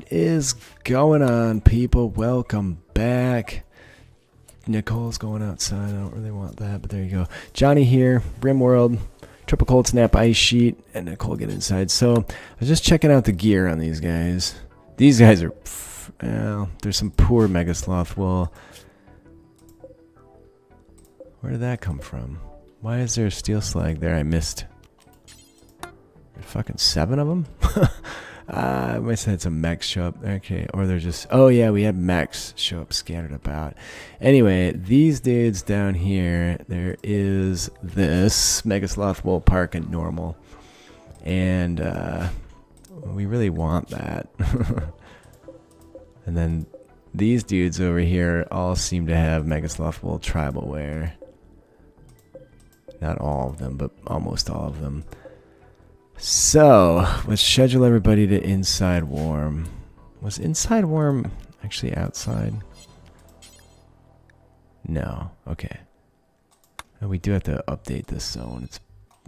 What is going on, people? Welcome back. Nicole's going outside. I don't really want that, but there you go. Johnny here, RimWorld, triple cold snap ice sheet, and Nicole get inside. So I was just checking out the gear on these guys. These guys are, well, there's some poor Mega Sloth wool. Where did that come from? Why is there a steel slag there? I missed. There's fucking 7 of them? I must have had some mechs show up. Okay, or they're just... Oh, yeah, we had mechs show up scattered about. Anyway, these dudes down here, there is this Mega Sloth Wool Park and normal. And we really want that. And then these dudes over here all seem to have Mega Sloth Wool tribal wear. Not all of them, but almost all of them. So, let's schedule everybody to inside warm. Was inside warm actually outside? No. Okay. And we do have to update this zone. It's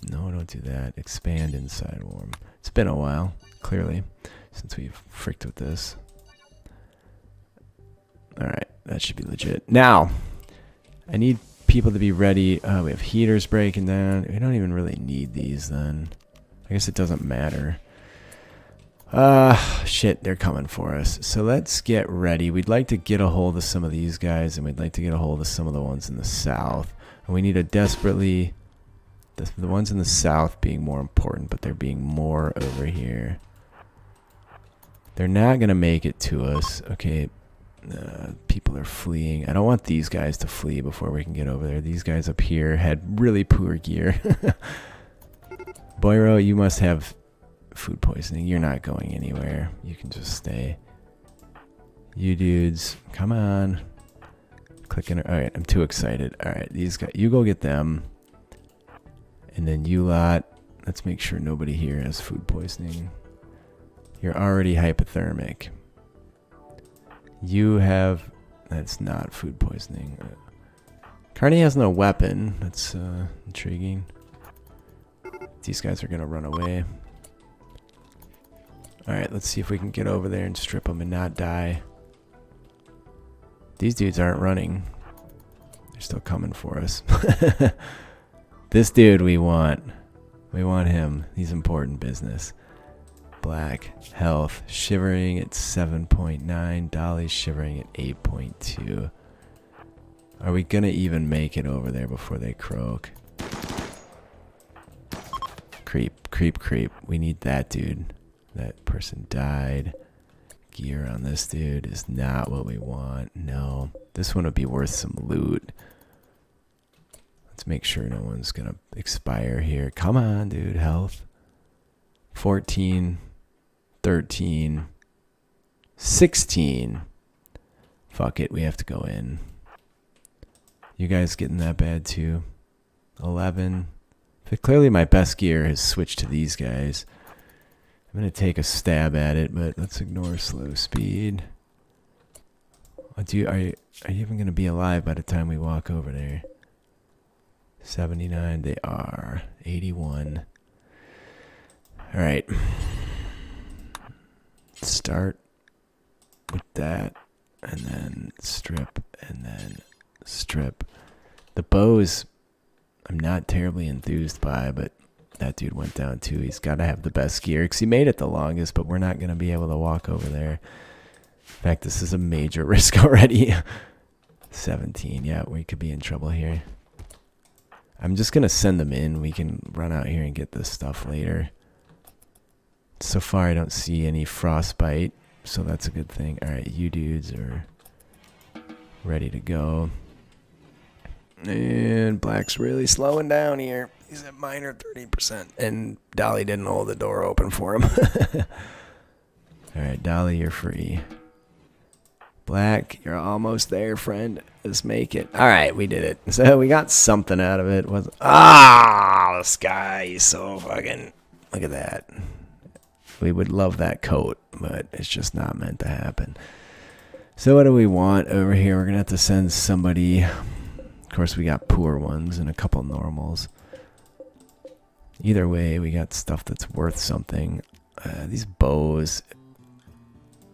no, don't do that. Expand inside warm. It's been a while, clearly, since we've fricked with this. Alright, that should be legit. Now, I need people to be ready. We have heaters breaking down. We don't even really need these then. I guess it doesn't matter. Shit, they're coming for us. So let's get ready. We'd like to get a hold of some of these guys, and we'd like to get a hold of some of the ones in the south. And we need to desperately... The ones in the south being more important, but they're being more over here. They're not going to make it to us. Okay, people are fleeing. I don't want these guys to flee before we can get over there. These guys up here had really poor gear. Boyro, you must have food poisoning. You're not going anywhere. You can just stay. You dudes, come on. Clicking. All right, I'm too excited. All right, these guys, you go get them. And then you lot, let's make sure nobody here has food poisoning. You're already hypothermic. You have, that's not food poisoning. Carney has no weapon. That's intriguing. These guys are going to run away. Alright, let's see if we can get over there and strip them and not die. These dudes aren't running. They're still coming for us. This dude we want. We want him. He's important business. Black, health, shivering at 7.9. Dolly's shivering at 8.2. Are we going to even make it over there before they croak? Creep, creep, creep. We need that dude. That person died. Gear on this dude is not what we want. No. This one would be worth some loot. Let's make sure no one's going to expire here. Come on, dude. Health. 14. 13. 16. Fuck it. We have to go in. You guys getting that bad too? 11. Clearly my best gear has switched to these guys. I'm going to take a stab at it, but let's ignore slow speed. Are you even going to be alive by the time we walk over there? 79, they are. 81. Alright. Start with that, and then strip, and then strip. The bows... I'm not terribly enthused by, but that dude went down too. He's got to have the best gear because he made it the longest, but we're not going to be able to walk over there. In fact, this is a major risk already. 17. Yeah, we could be in trouble here. I'm just going to send them in. We can run out here and get this stuff later. So far, I don't see any frostbite, so that's a good thing. All right, you dudes are ready to go. And Black's really slowing down here. He's at minor 30%. And Dolly didn't hold the door open for him. Alright, Dolly, you're free. Black, you're almost there, friend. Let's make it. Alright, we did it. So we got something out of it. The sky is so fucking... Look at that. We would love that coat, but it's just not meant to happen. So what do we want over here? We're going to have to send somebody... Of course, we got poor ones and a couple normals. Either way, we got stuff that's worth something. These bows,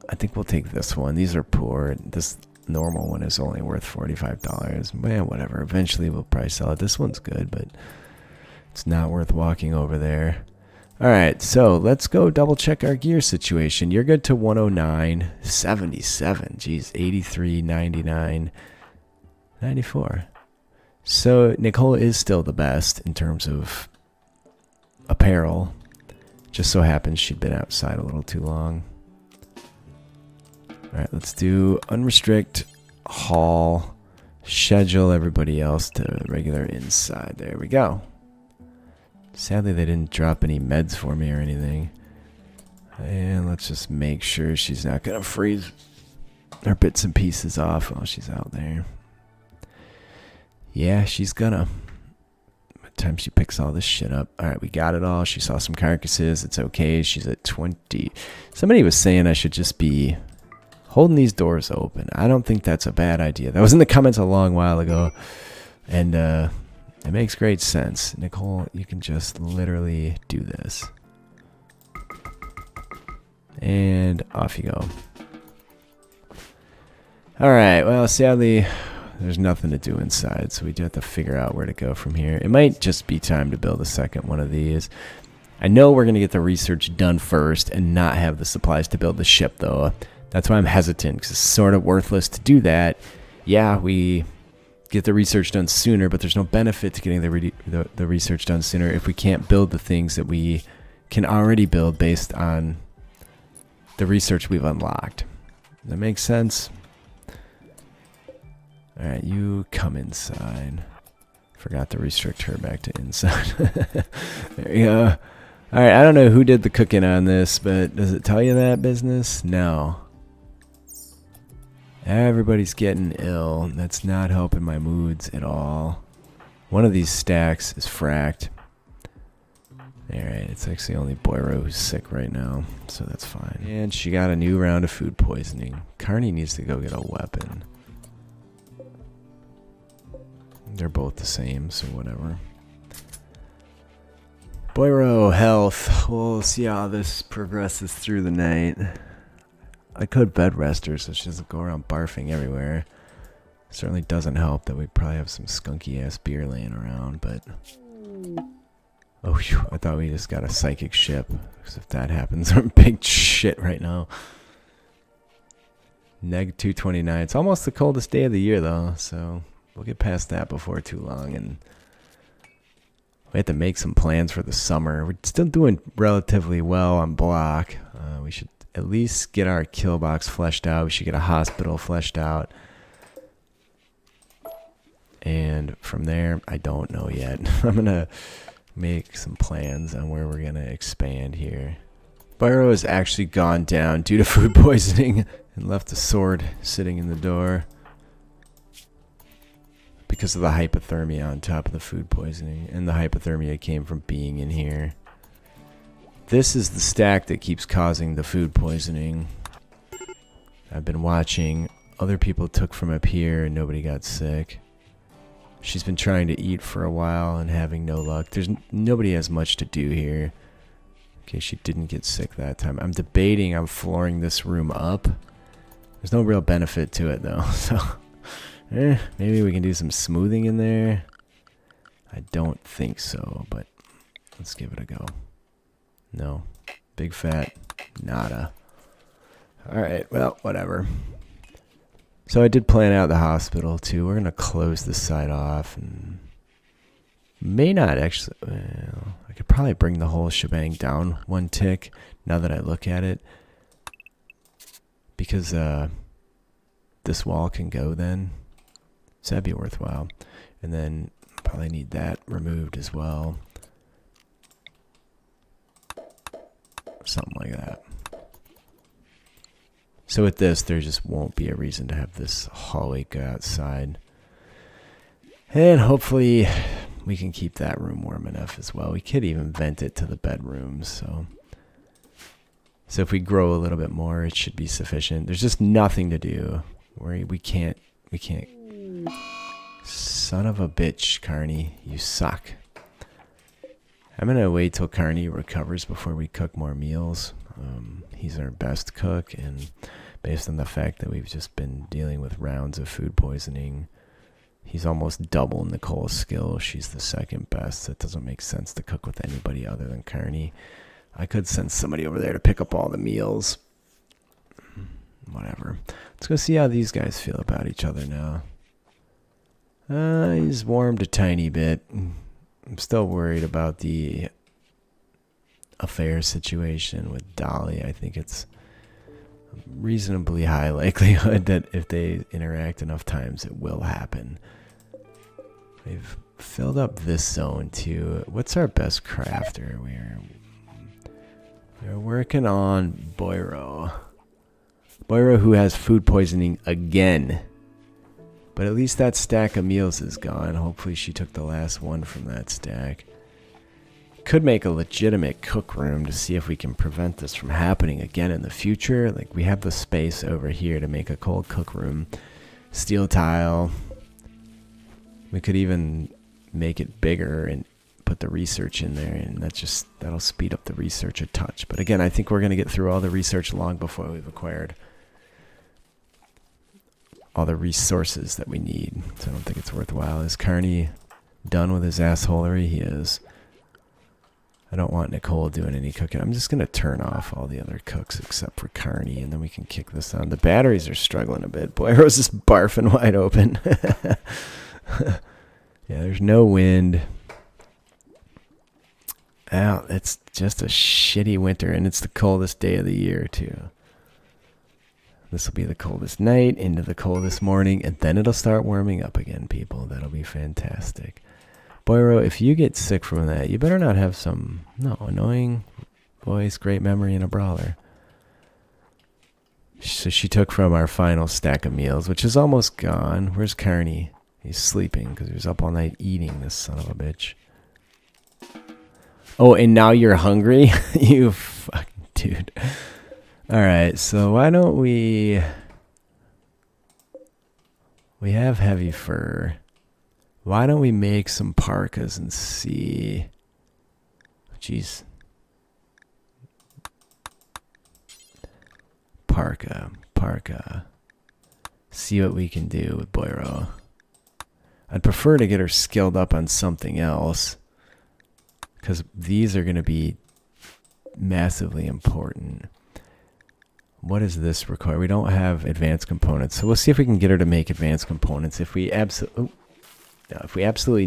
I think we'll take this one. These are poor. This normal one is only worth $45. Man, whatever. Eventually we'll probably sell it. This one's good, but it's not worth walking over there. All right, so let's go double check our gear situation. You're good to 109.77. Geez, 83, 99, 94. So Nicole is still the best in terms of apparel. Just so happens she'd been outside a little too long. All right, let's do unrestrict, haul, schedule everybody else to regular inside. There we go. Sadly, they didn't drop any meds for me or anything. And let's just make sure she's not going to freeze her bits and pieces off while she's out there. Yeah, she's gonna. By the time she picks all this shit up. All right, we got it all. She saw some carcasses. It's okay. She's at 20. Somebody was saying I should just be holding these doors open. I don't think that's a bad idea. That was in the comments a long while ago. And, it makes great sense. Nicole, you can just literally do this. And off you go. Alright, well, sadly, there's nothing to do inside, so we do have to figure out where to go from here. It might just be time to build a second one of these. I know we're going to get the research done first and not have the supplies to build the ship, though. That's why I'm hesitant, because it's sort of worthless to do that. Yeah, we get the research done sooner, but there's no benefit to getting the research done sooner if we can't build the things that we can already build based on the research we've unlocked. That makes sense? Alright, you come inside. Forgot to restrict her back to inside. There you go. Alright, I don't know who did the cooking on this, but does it tell you that business? No. Everybody's getting ill. That's not helping my moods at all. One of these stacks is fracked. Alright, it's actually only Boiro who's sick right now, so that's fine. And she got a new round of food poisoning. Carney needs to go get a weapon. They're both the same, so whatever. Boiro, health. We'll see how this progresses through the night. I could bed rest her so she doesn't go around barfing everywhere. Certainly doesn't help that we probably have some skunky ass beer laying around, but... Oh, whew, I thought we just got a psychic ship. Because if that happens, we're in big shit right now. Neg 229. It's almost the coldest day of the year, though, so we'll get past that before too long. And we have to make some plans for the summer. We're still doing relatively well on block. We should at least get our kill box fleshed out. We should get a hospital fleshed out. And from there, I don't know yet. I'm going to make some plans on where we're going to expand here. Boiro has actually gone down due to food poisoning and left the sword sitting in the door because of the hypothermia on top of the food poisoning. And the hypothermia came from being in here. This is the stack that keeps causing the food poisoning. I've been watching. Other people took from up here and nobody got sick. She's been trying to eat for a while and having no luck. Nobody has much to do here. Okay, she didn't get sick that time. I'm debating on flooring this room up. There's no real benefit to it though. So, maybe we can do some smoothing in there. I don't think so, but let's give it a go. No. Big fat nada. Alright, well, whatever. So I did plan out the hospital too. We're going to close this side off and may not actually... Well, I could probably bring the whole shebang down one tick now that I look at it. Because this wall can go then. So that'd be worthwhile. And then probably need that removed as well. Something like that. So with this, there just won't be a reason to have this hallway go outside. And hopefully we can keep that room warm enough as well. We could even vent it to the bedrooms. So if we grow a little bit more, it should be sufficient. There's just nothing to do. We can't. Son of a bitch, Carney. You suck. I'm going to wait till Carney recovers before we cook more meals. He's our best cook, and based on the fact that we've just been dealing with rounds of food poisoning. He's almost double Nicole's skill. She's the second best. It doesn't make sense to cook with anybody other than Carney. I could send somebody over there to pick up all the meals. Whatever. Let's go see how these guys feel about each other now. He's warmed a tiny bit. I'm still worried about the affair situation with Dolly. I think it's reasonably high likelihood that if they interact enough times, it will happen. We've filled up this zone too. What's our best crafter? We're working on Boiro. Boiro, who has food poisoning again. But at least that stack of meals is gone. Hopefully she took the last one from that stack. Could make a legitimate cook room to see if we can prevent this from happening again in the future. Like, we have the space over here to make a cold cook room. Steel tile. We could even make it bigger and put the research in there, and that'll speed up the research a touch. But again, I think we're going to get through all the research long before we've acquired all the resources that we need. So I don't think it's worthwhile. Is Carney done with his assholery? He is. I don't want Nicole doing any cooking. I'm just going to turn off all the other cooks except for Carney, and then we can kick this on. The batteries are struggling a bit. Boiro's just barfing wide open. Yeah, there's no wind. Oh, it's just a shitty winter, and it's the coldest day of the year, too. This will be the coldest night into the coldest morning, and then it'll start warming up again, people. That'll be fantastic. Boiro, if you get sick from that, you better not have some annoying voice, great memory, and a brawler. So she took from our final stack of meals, which is almost gone. Where's Carney? He's sleeping because he was up all night eating, this son of a bitch. Oh, and now you're hungry? You fucking dude. Alright, so why don't we have heavy fur. Why don't we make some parkas and see? Jeez. Parka. See what we can do with Boiro. I'd prefer to get her skilled up on something else, because these are going to be massively important. What does this require? We don't have advanced components, so we'll see if we can get her to make advanced components. If we absolutely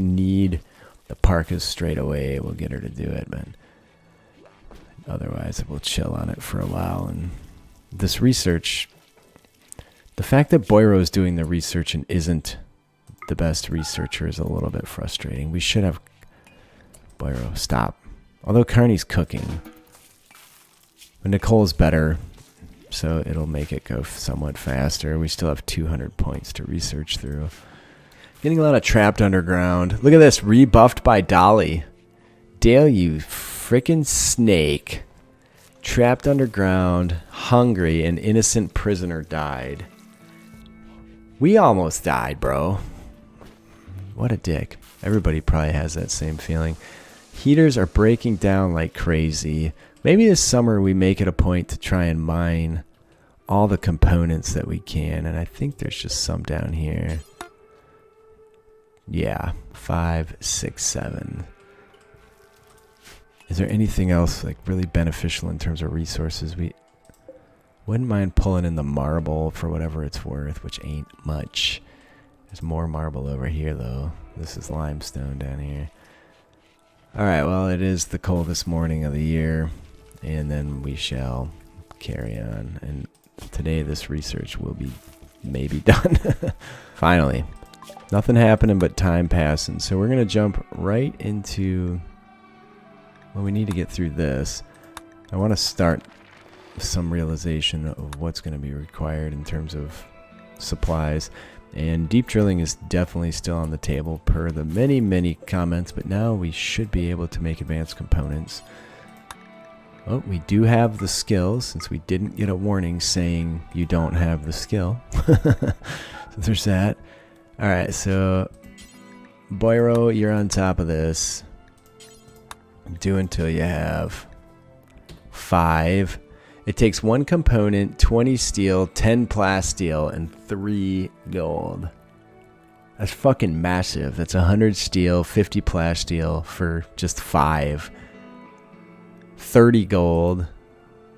need the parkas straight away, we'll get her to do it, but otherwise we'll chill on it for a while. And this research, the fact that Boiro is doing the research and isn't the best researcher is a little bit frustrating. We should have Boiro stop. Although Carney's cooking, but Nicole's better, so it'll make it go somewhat faster. We still have 200 points to research through. Getting a lot of trapped underground. Look at this, rebuffed by Dolly. Dale, you frickin' snake. Trapped underground, hungry, an innocent prisoner died. We almost died, bro. What a dick. Everybody probably has that same feeling. Heaters are breaking down like crazy. Maybe this summer we make it a point to try and mine all the components that we can. And I think there's just some down here. Yeah, 5, 6, 7. Is there anything else like really beneficial in terms of resources? We wouldn't mind pulling in the marble for whatever it's worth, which ain't much. There's more marble over here, though. This is limestone down here. Alright, well, it is the coldest morning of the year, and then we shall carry on. And today this research will be maybe done. Finally. Nothing happening but time passing. So we're going to jump right into... Well, we need to get through this. I want to start some realization of what's going to be required in terms of supplies. And deep drilling is definitely still on the table per the many, many comments, but now we should be able to make advanced components. Oh, we do have the skills, since we didn't get a warning saying you don't have the skill. So there's that. Alright, so Boiro, you're on top of this. Do until you have 5. It takes 1 component, 20 steel, 10 plasteel, and 3 gold. That's fucking massive. That's 100 steel, 50 plasteel for just 5. 30 gold.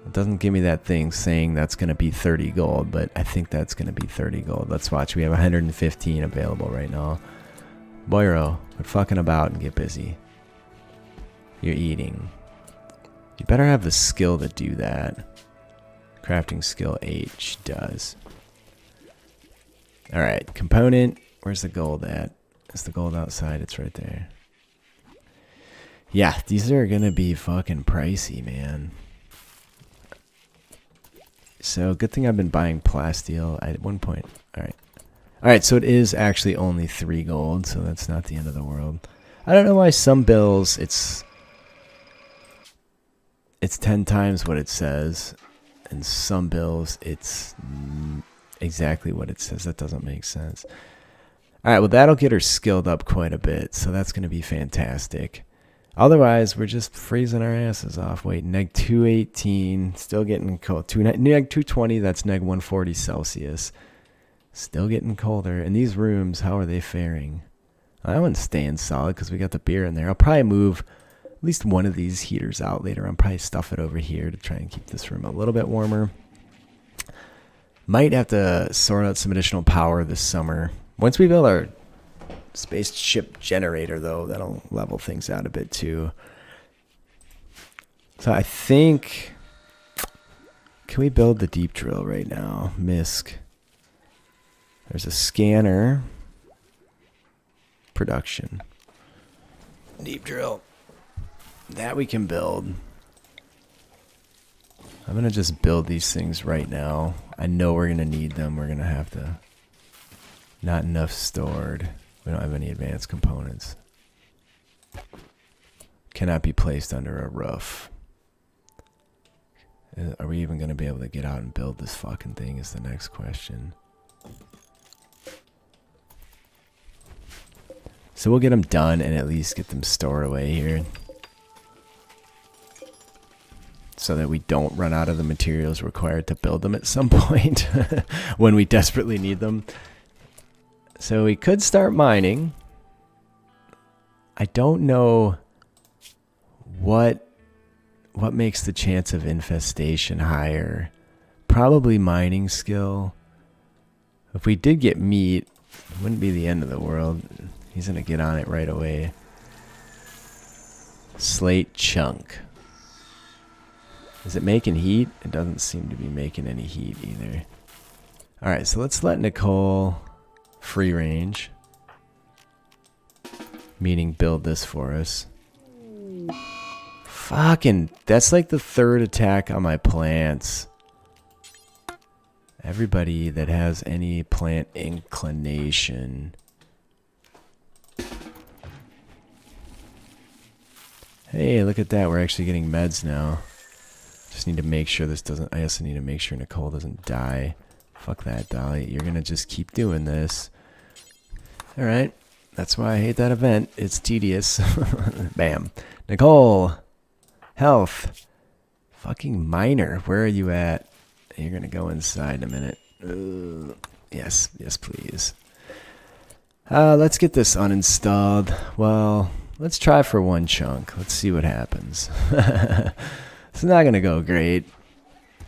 It doesn't give me that thing saying that's going to be 30 gold, but I think that's going to be 30 gold. Let's watch. We have 115 available right now. Boyro, we're fucking about and get busy. You're eating. You better have the skill to do that. Crafting skill H does. Alright, component. Where's the gold at? Is the gold outside? It's right there. Yeah, these are gonna be fucking pricey, man. So, good thing I've been buying plasteel at one point. Alright. Alright, so it is actually only 3 gold, so that's not the end of the world. I don't know why some bills, it's 10 times what it says, and some bills, it's exactly what it says. That doesn't make sense. Alright, well that'll get her skilled up quite a bit, so that's going to be fantastic. Otherwise, we're just freezing our asses off. Wait, neg 218, still getting cold. Neg 220, that's neg 140 Celsius. Still getting colder. And these rooms, how are they faring? That one's staying solid because we got the beer in there. I'll probably move at least one of these heaters out later. I'll probably stuff it over here to try and keep this room a little bit warmer. Might have to sort out some additional power this summer. Once we build our spaceship generator, though, that'll level things out a bit too. So I think, can we build the deep drill right now? MISC. There's a scanner. Production. Deep drill. That we can build. I'm going to just build these things right now. I know we're going to need them. We're going to have to. Not enough stored. We don't have any advanced components. Cannot be placed under a roof. Are we even going to be able to get out and build this fucking thing is the next question. So we'll get them done and at least get them stored away here. So that we don't run out of the materials required to build them at some point when we desperately need them. So we could start mining. I don't know what makes the chance of infestation higher. Probably mining skill. If we did get meat, it wouldn't be the end of the world. He's going to get on it right away. Slate chunk. Is it making heat? It doesn't seem to be making any heat either. Alright, so let's let Nicole free range. Meaning build this for us. Fucking, that's like the 3rd attack on my plants. Everybody that has any plant inclination. Hey, look at that. We're actually getting meds now. Just need to make sure this doesn't... I also need to make sure Nicole doesn't die. Fuck that, Dolly. You're going to just keep doing this. Alright. That's why I hate that event. It's tedious. Bam. Nicole. Health. Fucking miner. Where are you at? You're going to go inside in a minute. Yes. Yes, please. Let's get this uninstalled. Well, let's try for 1 chunk. Let's see what happens. It's not going to go great.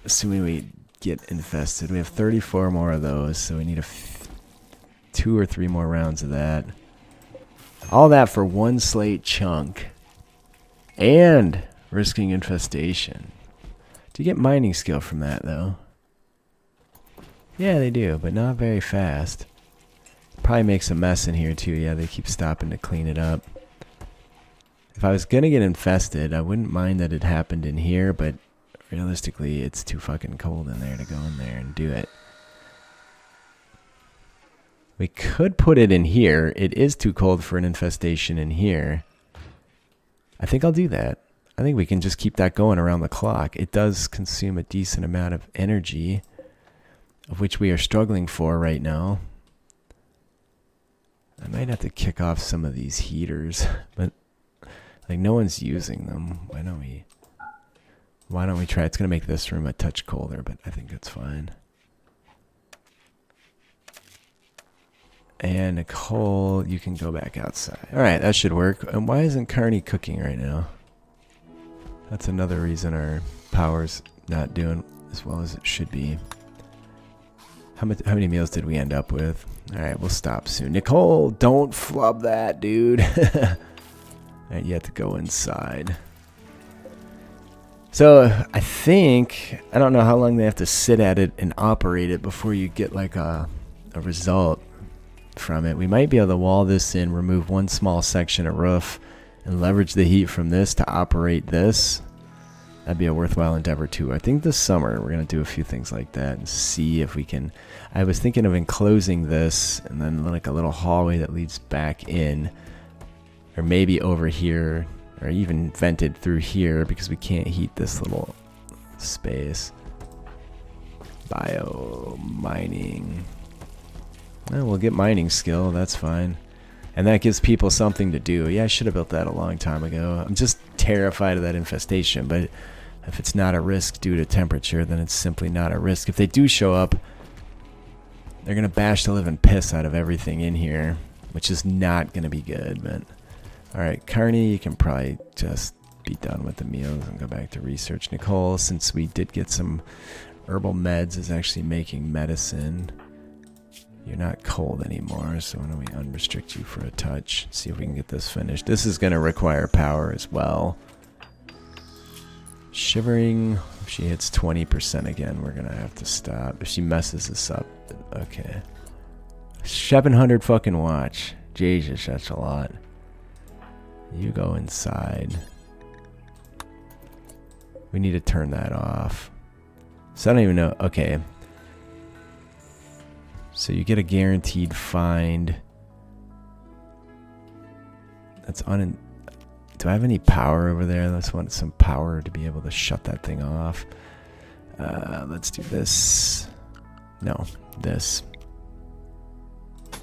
Assuming we get infested. We have 34 more of those, so we need 2 or 3 more rounds of that. All that for 1 slate chunk. And risking infestation. Do you get mining skill from that, though? Yeah, they do, but not very fast. Probably makes a mess in here, too. Yeah, they keep stopping to clean it up. If I was going to get infested, I wouldn't mind that it happened in here, but realistically, it's too fucking cold in there to go in there and do it. We could put it in here. It is too cold for an infestation in here. I think I'll do that. I think we can just keep that going around the clock. It does consume a decent amount of energy, of which we are struggling for right now. I might have to kick off some of these heaters, but like no one's using them. Why don't we Why don't we try? It's going to make this room a touch colder, but I think it's fine. And Nicole, you can go back outside. All right, that should work. And why isn't Carney cooking right now? That's another reason our power's not doing as well as it should be. How many meals did we end up with? All right, we'll stop soon. Nicole, don't flub that, dude. All right, you have to go inside. So I think, I don't know how long they have to sit at it and operate it before you get like a result from it. We might be able to wall this in, remove one small section of roof, and leverage the heat from this to operate this. That'd be a worthwhile endeavor too. I think this summer we're going to do a few things like that and see if we can. I was thinking of enclosing this and then like a little hallway that leads back in, or maybe over here, or even vented through here because we can't heat this little space. Bio mining. Well, we'll get mining skill, that's fine. And that gives people something to do. Yeah, I should have built that a long time ago. I'm just terrified of that infestation, but if it's not a risk due to temperature, then it's simply not a risk. If they do show up, they're going to bash the living piss out of everything in here, which is not going to be good. But all right, Carney, you can probably just be done with the meals and go back to research. Nicole, since we did get some herbal meds, is actually making medicine. You're not cold anymore, so why don't we unrestrict you for a touch? See if we can get this finished. This is going to require power as well. Shivering, if she hits 20% again, we're going to have to stop. If she messes this up, okay. 700 fucking watch. Jesus, that's a lot. You go inside. We need to turn that off. So I don't even know. Okay. So you get a guaranteed find. That's do I have any power over there? Let's want some power to be able to shut that thing off. Let's do this. No, this.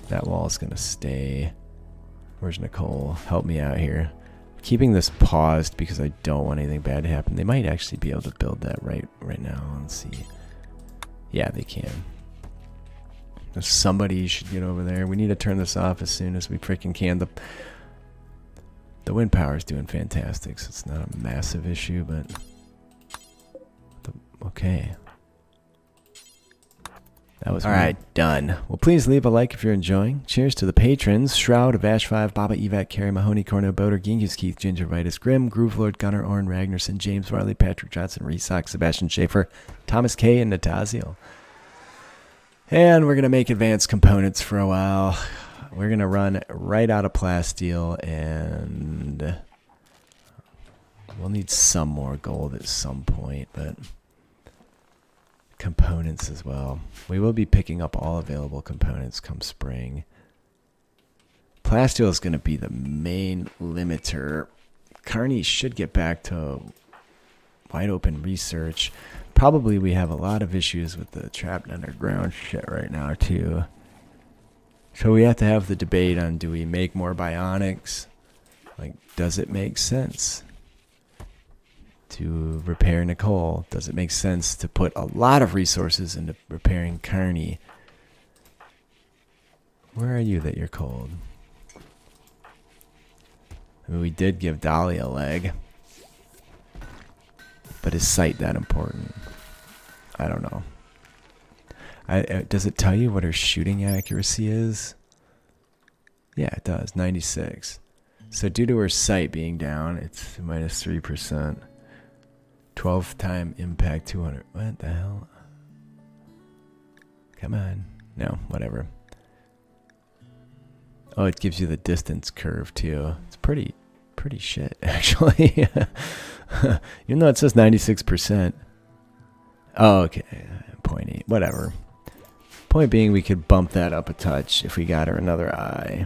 That wall is going to stay. Where's Nicole? Help me out here. Keeping this paused because I don't want anything bad to happen. They might actually be able to build that right now. Let's see. Yeah, they can. If somebody should get over there. We need to turn this off as soon as we freaking can. The wind power is doing fantastic, so it's not a massive issue, but okay. That was all right. Done. Well, please leave a like if you're enjoying. Cheers to the patrons: Shroud of Ash 5, Baba Evac, Carrie Mahoney, Corno Boater, Genghis Keith, Gingivitis, Grim, Groove Lord, Gunnar, Orrin, Ragnarsson, James Varley, Patrick Johnson, Resock, Sebastian Schaefer, Thomas K, and Natazio. And we're going to make advanced components for a while. We're going to run right out of plasteel, and we'll need some more gold at some point, but components as well. We will be picking up all available components come spring. Plasteel is going to be the main limiter. Carney should get back to wide open research. Probably we have a lot of issues with the trapped underground shit right now too. So we have to have the debate on, do we make more bionics? Like, does it make sense to repair Nicole? Does it make sense to put a lot of resources into repairing Carney? Where are you that you're cold? I mean, we did give Dolly a leg. But is sight that important? I don't know. Does it tell you what her shooting accuracy is? Yeah, it does. 96. So due to her sight being down, it's minus 3%. 12 time impact 200. What the hell? Come on. No, whatever. Oh, it gives you the distance curve too. It's pretty shit, actually. Even though it says 96%. Oh, okay. 0.8. Whatever. Point being, we could bump that up a touch if we got her another eye.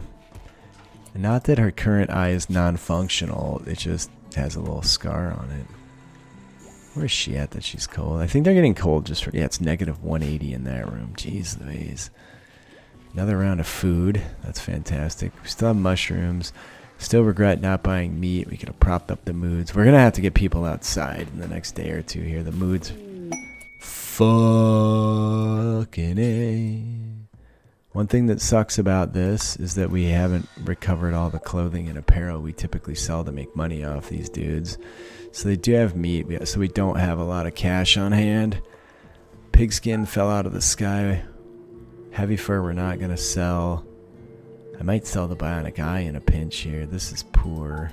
Not that her current eye is non-functional. It just has a little scar on it. Where's she at that she's cold? I think they're getting cold just for... Yeah, it's negative 180 in that room. Jeez Louise. Another round of food. That's fantastic. We still have mushrooms. Still regret not buying meat. We could have propped up the moods. We're going to have to get people outside in the next day or two here. The moods. Fucking A. One thing that sucks about this is that we haven't recovered all the clothing and apparel we typically sell to make money off these dudes. So they do have meat, so we don't have a lot of cash on hand. Pigskin fell out of the sky. Heavy fur we're not going to sell. I might sell the bionic eye in a pinch here. This is poor.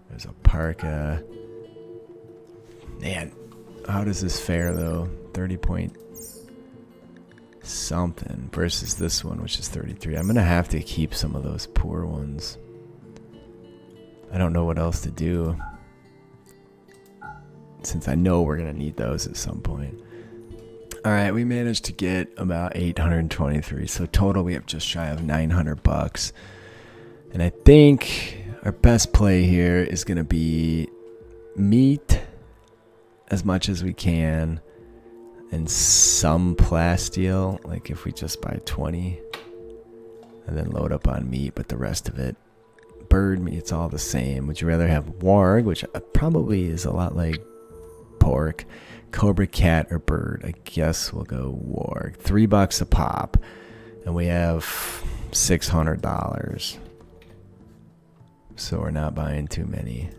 There's a parka. Man, how does this fare though? 30 point something versus this one, which is 33. I'm going to have to keep some of those poor ones. I don't know what else to do, since I know we're going to need those at some point. All right, we managed to get about 823. So total, we have just shy of 900 bucks. And I think our best play here is going to be meat as much as we can and some plasteel. Like if we just buy 20 and then load up on meat, but the rest of it, bird meat, it's all the same. Would you rather have warg, which probably is a lot like pork, cobra, cat, or bird? I guess we'll go warg. $3 a pop, and we have $600, so we're not buying too many.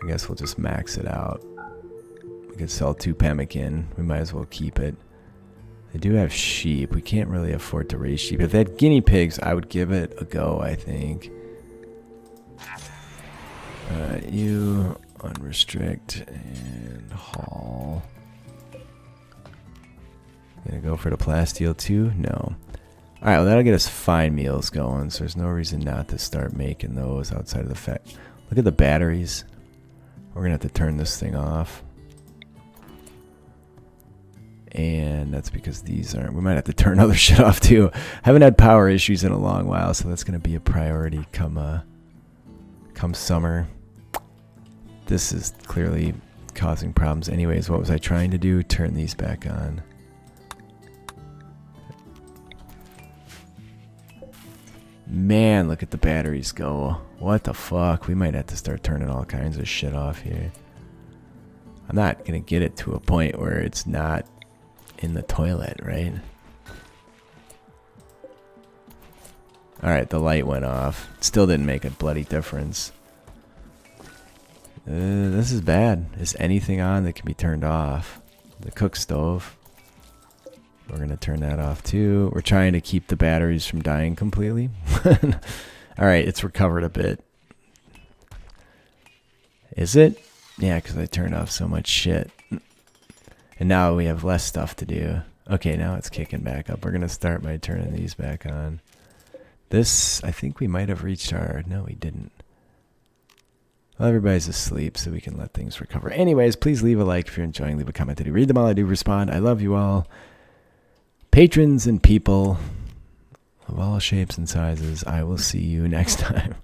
I guess we'll just max it out. We could sell 2 pemmican. We might as well keep it. They do have sheep. We can't really afford to raise sheep. If they had guinea pigs, I would give it a go, I think. You unrestrict and haul. Gonna go for the plasteel too? No. Alright, well that'll get us fine meals going, so there's no reason not to start making those outside of the fact. Look at the batteries. We're gonna have to turn this thing off. And that's because these aren't. We might have to turn other shit off too. Haven't had power issues in a long while, so that's gonna be a priority come summer. This is clearly causing problems. Anyways, what was I trying to do? Turn these back on. Man, look at the batteries go. What the fuck? We might have to start turning all kinds of shit off here. I'm not going to get it to a point where it's not in the toilet, right? Alright, the light went off. Still didn't make a bloody difference. This is bad. Is anything on that can be turned off? The cook stove. We're going to turn that off too. We're trying to keep the batteries from dying completely. Alright, it's recovered a bit. Is it? Yeah, because I turned off so much shit. And now we have less stuff to do. Okay, now it's kicking back up. We're going to start by turning these back on. This, I think we might have reached our... No, we didn't. Well, everybody's asleep, so we can let things recover. Anyways, please leave a like if you're enjoying. Leave a comment. I do read them all. I do respond. I love you all. Patrons and people of all shapes and sizes, I will see you next time.